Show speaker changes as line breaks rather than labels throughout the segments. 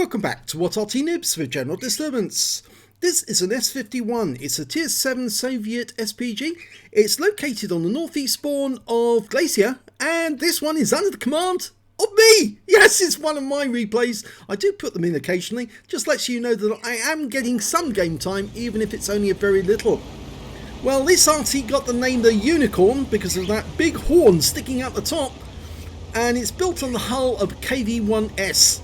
Welcome back to what Arty Noobs with General Disturbance. This is an S-51. It's a Tier 7 Soviet SPG. It's located on the northeast spawn of Glacier, and this one is under the command of me. Yes, it's one of my replays. I do put them in occasionally, just lets you know that I am getting some game time, even if it's only a very little. Well, this Arty got the name the Unicorn because of that big horn sticking out the top, and it's built on the hull of KV-1S.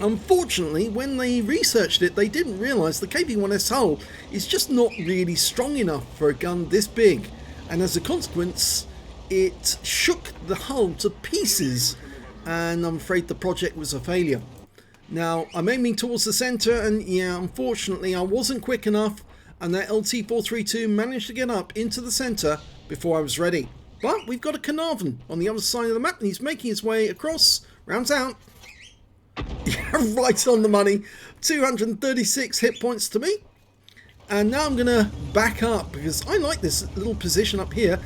Unfortunately, when they researched it, they didn't realise the KV-1S hull is just not really strong enough for a gun this big, and as a consequence it shook the hull to pieces, and I'm afraid the project was a failure. Now, I'm aiming towards the centre, and yeah, unfortunately I wasn't quick enough, and that LT-432 managed to get up into the centre before I was ready. But we've got a Carnarvon on the other side of the map, and he's making his way across. Rounds out. Yeah, right on the money. 236 hit points to me. And now I'm going to back up because I like this little position up here.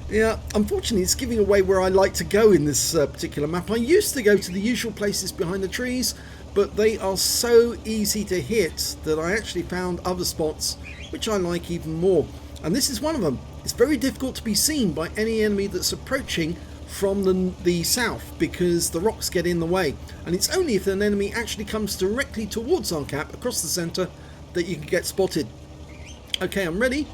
Yeah, unfortunately it's giving away where I like to go in this particular map. I used to go to the usual places behind the trees, but they are so easy to hit that I actually found other spots which I like even more. And this is one of them. It's very difficult to be seen by any enemy that's approaching from the south because the rocks get in the way, and it's only if an enemy actually comes directly towards our cap across the centre that you can get spotted. Okay, I'm ready.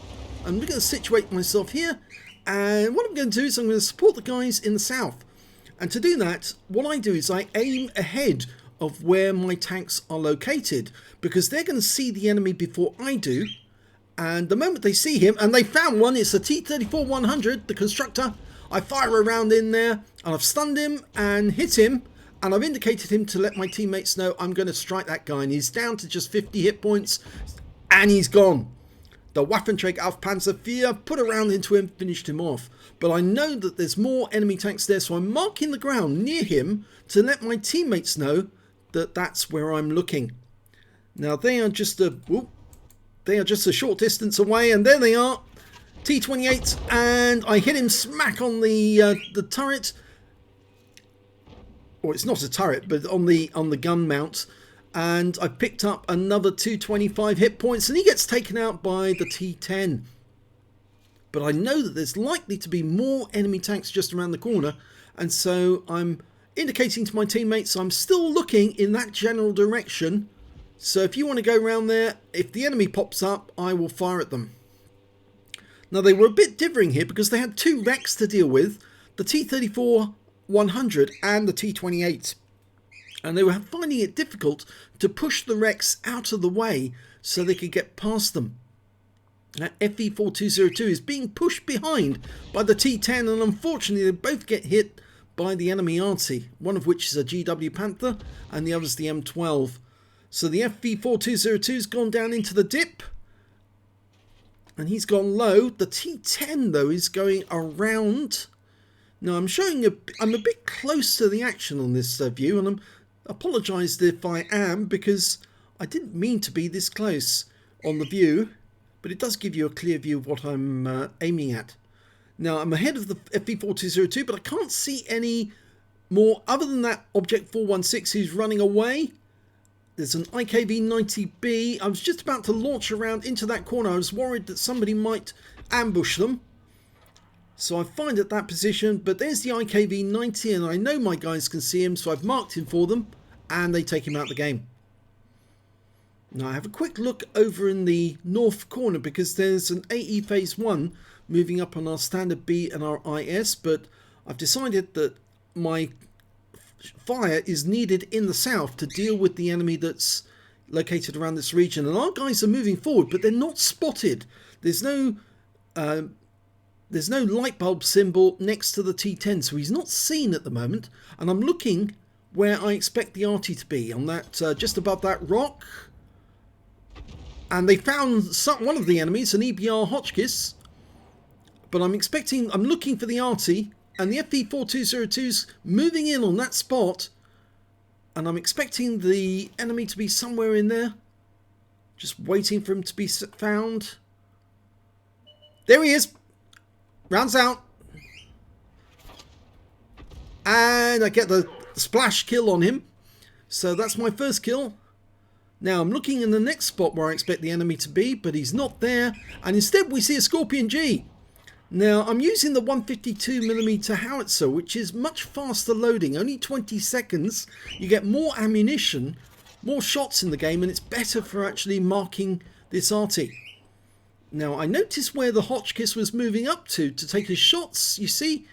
I'm going to situate myself here, and what I'm going to do is I'm going to support the guys in the south, and to do that what I do is I aim ahead of where my tanks are located, because they're going to see the enemy before I do, and the moment they see him, and they found one, it's a T-34-100, the constructor. I fire a round in there, and I've stunned him and hit him, and I've indicated him to let my teammates know I'm going to strike that guy, and he's down to just 50 hit points, and he's gone. The Waffenträger auf Panzer IV put a round into him, finished him off. But I know that there's more enemy tanks there, so I'm marking the ground near him to let my teammates know that that's where I'm looking. Now they are just a short distance away, and there they are. T-28, and I hit him smack on the turret. Or it's not a turret, but on the gun mount, and I picked up another 225 hit points, and he gets taken out by the T-10. But I know that there's likely to be more enemy tanks just around the corner, and so I'm indicating to my teammates I'm still looking in that general direction. So if you want to go around there, if the enemy pops up, I will fire at them. Now they were a bit differing here because they had two wrecks to deal with, the T-34-100 and the T-28. And they were finding it difficult to push the wrecks out of the way so they could get past them. Now FE-4202 is being pushed behind by the T-10, and unfortunately they both get hit by the enemy Arty, one of which is a GW Panther and the other is the M12. So the FE-4202's gone down into the dip, and he's gone low. The T-10 though is going around. Now I'm a bit close to the action on this view, and I apologise if I am, because I didn't mean to be this close on the view, but it does give you a clear view of what I'm aiming at. Now I'm ahead of the FE-4202, but I can't see any more other than that Object 416 who's running away. There's an IKV-90B. I was just about to launch around into that corner. I was worried that somebody might ambush them. So I find at that position, but there's the IKV-90, and I know my guys can see him, so I've marked him for them, and they take him out of the game. Now I have a quick look over in the north corner because there's an AE Phase 1 moving up on our Standard B and our IS, but I've decided that my fire is needed in the south to deal with the enemy that's located around this region, and our guys are moving forward, but they're not spotted. There's no light bulb symbol next to the T-10, so he's not seen at the moment, and I'm looking where I expect the Arty to be, on that just above that rock. And they found one of the enemies, an EBR Hotchkiss, but I'm looking for the Arty, and the FE-4202's moving in on that spot, and I'm expecting the enemy to be somewhere in there, just waiting for him to be found. There he is. Rounds out, and I get the splash kill on him. So that's my first kill. Now I'm looking in the next spot where I expect the enemy to be, but he's not there. And instead we see a Scorpion G. Now I'm using the 152mm howitzer, which is much faster loading, only 20 seconds. You get more ammunition, more shots in the game, and it's better for actually marking this Arty. Now I noticed where the Hotchkiss was moving up to take his shots. You see,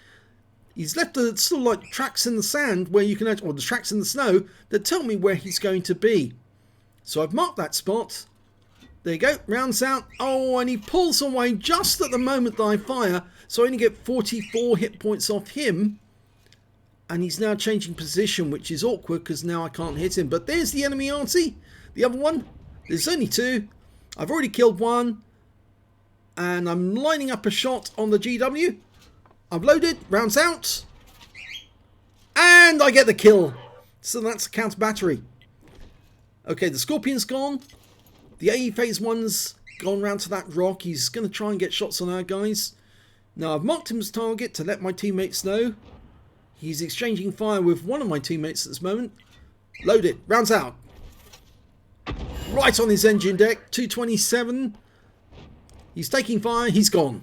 he's left the still like tracks in the sand where you can, or the tracks in the snow that tell me where he's going to be. So I've marked that spot. There you go, rounds out. Oh, and he pulls away just at the moment that I fire, so I only get 44 hit points off him. And he's now changing position, which is awkward because now I can't hit him. But there's the enemy Arty, the other one. There's only two. I've already killed one. And I'm lining up a shot on the GW. I've loaded, rounds out. And I get the kill. So that's a counter battery. Okay, the Scorpion's gone. The AE phase 1's gone round to that rock. He's going to try and get shots on our guys. Now I've marked him as target to let my teammates know. He's exchanging fire with one of my teammates at this moment. Load it, rounds out. Right on his engine deck, 227. He's taking fire, he's gone.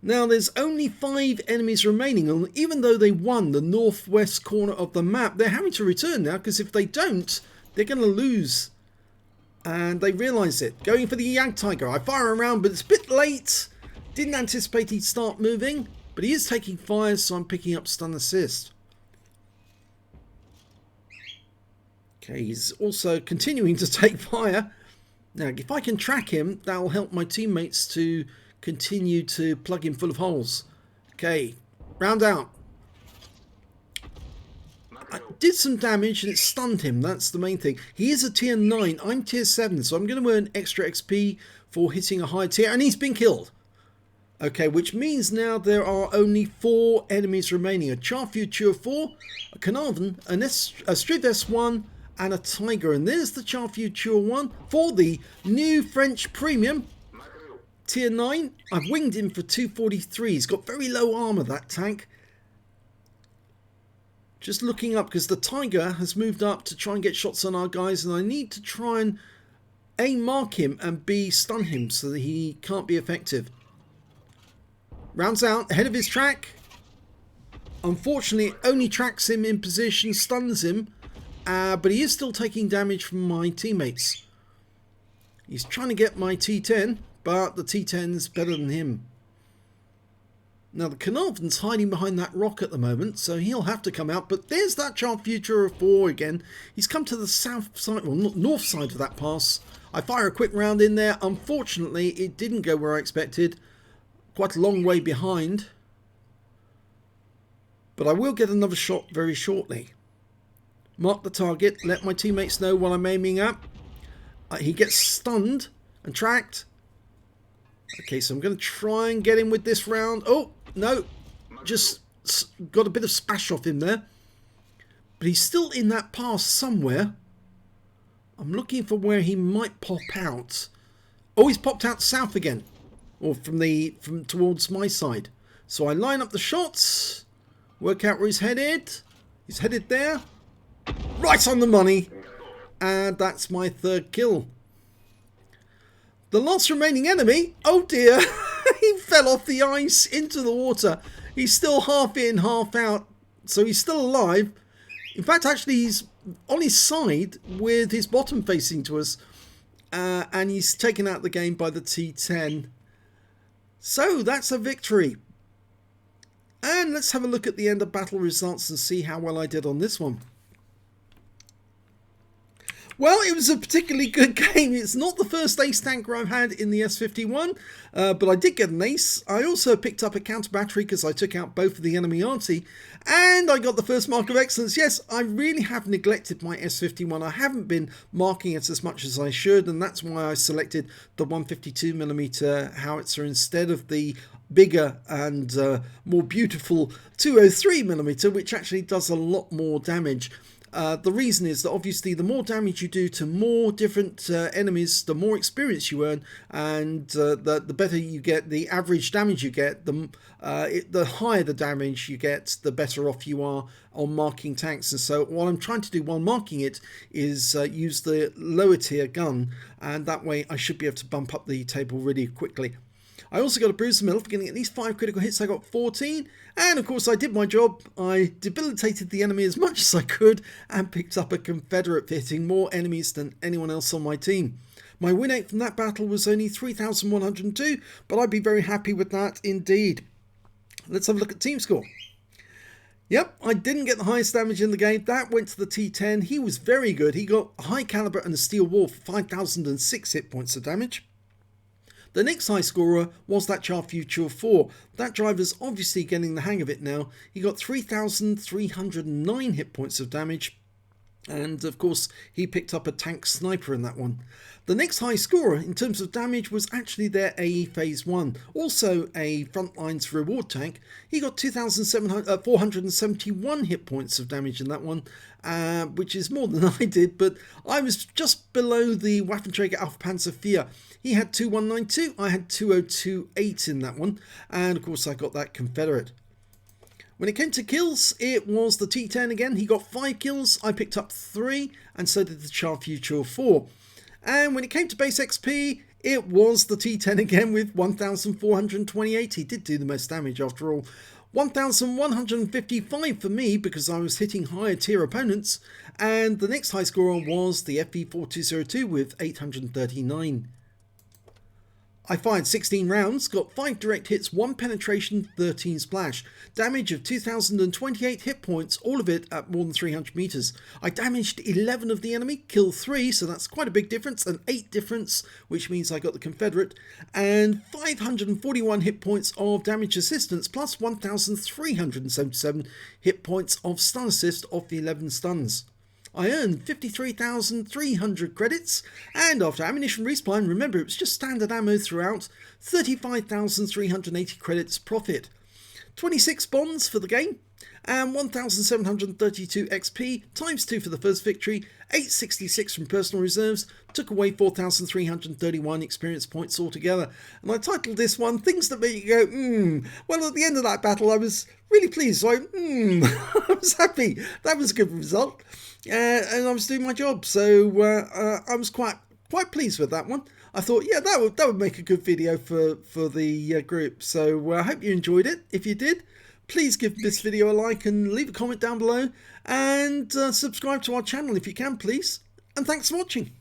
Now there's only 5 enemies remaining, and even though they won the northwest corner of the map, they're having to return now, because if they don't, they're going to lose. And they realise it. Going for the Jagdtiger. I fire around, but it's a bit late. Didn't anticipate he'd start moving, but he is taking fire, so I'm picking up stun assist. Okay, he's also continuing to take fire. Now, if I can track him, that will help my teammates to continue to plug him full of holes. Okay, round out. I did some damage and it stunned him. That's the main thing. He is a tier 9. I'm tier 7, so I'm going to earn extra XP for hitting a high tier. And he's been killed. Okay, which means now there are only 4 enemies remaining. A Charfuture 4, a Carnarvon, a Striv S1, and a Tiger. And there's the Charfuture 1 for the new French Premium. Tier 9. I've winged him for 243. He's got very low armor, that tank. Just looking up because the Tiger has moved up to try and get shots on our guys, and I need to try and A, mark him, and B, stun him so that he can't be effective. Rounds out ahead of his track. Unfortunately, it only tracks him in position, stuns him, but he is still taking damage from my teammates. He's trying to get my T10, but the T10 is better than him. Now the Carnarvon's hiding behind that rock at the moment, so he'll have to come out. But there's that Charfuture 4 again. He's come to the south side, well, north side of that pass. I fire a quick round in there. Unfortunately, it didn't go where I expected. Quite a long way behind. But I will get another shot very shortly. Mark the target. Let my teammates know what I'm aiming at. He gets stunned and tracked. Okay, so I'm going to try and get him with this round. Oh, no. Just got a bit of splash off him there. But he's still in that pass somewhere. I'm looking for where he might pop out. Oh, he's popped out south again. Or from towards my side. So I line up the shots. Work out where he's headed. He's headed there. Right on the money. And that's my 3rd kill. The last remaining enemy, oh dear, he fell off the ice into the water. He's still half in, half out, so he's still alive. In fact, actually, he's on his side with his bottom facing to us, and he's taken out the game by the T10. So that's a victory. And let's have a look at the end of battle results and see how well I did on this one. Well, it was a particularly good game. It's not the first ace tanker I've had in the S-51, but I did get an ace. I also picked up a counter battery because I took out both of the enemy Arty, and I got the first mark of excellence. Yes, I really have neglected my S-51. I haven't been marking it as much as I should, and that's why I selected the 152mm howitzer instead of the bigger and more beautiful 203mm, which actually does a lot more damage. The reason is that obviously the more damage you do to more different enemies, the more experience you earn, and the better you get, the average damage you get, the higher the damage you get, the better off you are on marking tanks. And so what I'm trying to do while marking it is use the lower tier gun, and that way I should be able to bump up the table really quickly. I also got a bruise the middle for getting at least 5 critical hits. I got 14, and of course I did my job. I debilitated the enemy as much as I could and picked up a Confederate for hitting more enemies than anyone else on my team. My win rate from that battle was only 3,102, but I'd be very happy with that indeed. Let's have a look at team score. Yep, I didn't get the highest damage in the game. That went to the T10. He was very good. He got a high caliber and a steel wall for 5,006 hit points of damage. The next high scorer was that Future 4. That driver's obviously getting the hang of it now. He got 3,309 hit points of damage. And of course, he picked up a tank sniper in that one. The next high scorer in terms of damage was actually their AE Phase 1, also a Frontlines reward tank. He got 2,471 hit points of damage in that one, which is more than I did, but I was just below the Waffenträger Alpha Panzer IV. He had 2192, I had 2028 in that one, and of course I got that Confederate. When it came to kills, it was the T10 again. He got 5 kills, I picked up 3, and so did the Future 4. And when it came to base XP, it was the T10 again with 1,428. He did do the most damage after all. 1,155 for me because I was hitting higher tier opponents. And the next high scorer was the FV4202 with 839. I fired 16 rounds, got 5 direct hits, 1 penetration, 13 splash. Damage of 2,028 hit points, all of it at more than 300 meters. I damaged 11 of the enemy, killed 3, so that's quite a big difference, an 8 difference, which means I got the Confederate, and 541 hit points of damage assistance, plus 1,377 hit points of stun assist off the 11 stuns. I earned 53,300 credits, and after ammunition resupply, remember it was just standard ammo throughout, 35,380 credits profit. 26 bonds for the game, and 1,732 XP, times 2 for the first victory, 866 from personal reserves, took away 4,331 experience points altogether. And I titled this one, Things That Make You Go, Well, at the end of that battle, I was really pleased, so I was happy. That was a good result. And I was doing my job, so I was quite pleased with that one. I thought, yeah, that would make a good video for the group. So I hope you enjoyed it. If you did, please give this video a like and leave a comment down below, and subscribe to our channel if you can, please. And thanks for watching.